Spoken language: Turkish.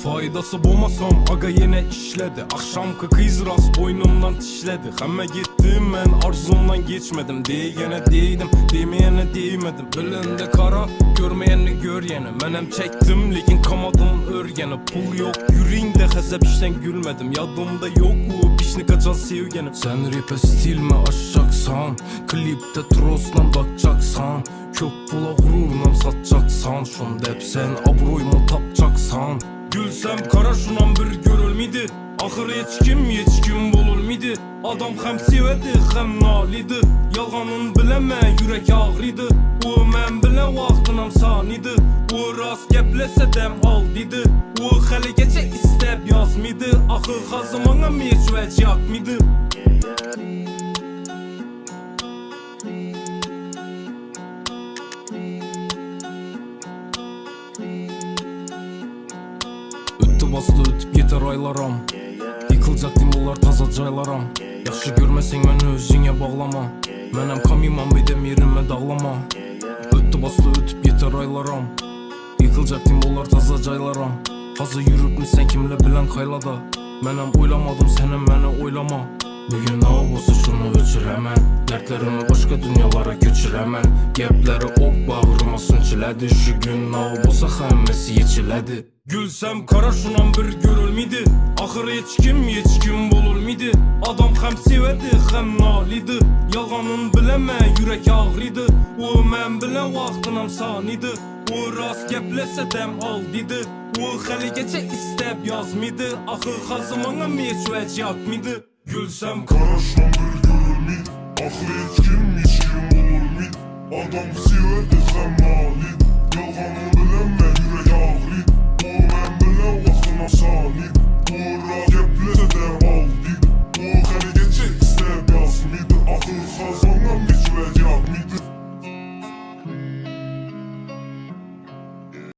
Faydası bulmasam aga yine işledi. Akşamki kız rast boynumdan tişledi. Hemme gittim ben arzumdan geçmedim. Diyene değdim, demeyene değmedim. Belinde kara, görmeyeni gör yeni. Menem çektim lekin kamadım örgeni. Pul yok yüreğinde hesap işten gülmedim. Yadımda yok bu pişni kaçan sevgenim. Sen rap'e stil mi aşacaksan, klipte trosla bakacaksan, köp pula gururla satacaksan, şunda hep sen abroyumu tapacaksan. Gülsem kara şunan bir görülmedi. Ahır hiç kim bululmedi. Adam hem sevedi hem nalidi. Yalganın bileme yürek ağrıydı. O men bile vaxtınam saniydi. O rast geplese dem al dedi. O hali geçe istep yazmıydı. Ahır hazımana meçveç yakmıydı. Bastı ötüp yeter aylaram. Yıkılacak dimullar taza caylaram. Yaxşı görmesen beni özüne bağlama. Menem kamimam bedem yerime dağlama. Öttü bastı ötüp yeter aylaram. Yıkılacak dimullar taza caylaram. Hazır yürüp mü sen kimle bilen kaylada. Menem oylamadım senin meni oylama. Bugün ne olsa şunu öçür hemen. Dertlerimi başka dünyalara göçür hemen. Gepleri ok bağrıma sünçiledi. Şu gün ne olsa hemmesi yechiledi. Gülsem kara şunan bir görülmedi. Ahır hiç kim bululmedi. Adam hem sevedi hem nalidi. Yalganın bileme yürek ağrıydı. O men bile vaxtınam saniydi. O rast geplese dem al dedi. O hali geçe istep yazmıydı. Ahır hazımana meçveç yakmıydı. Gülsem kara şunan bir görülmedi. Ahır hiç kim bululmedi. Adam sevedi hem nalidi.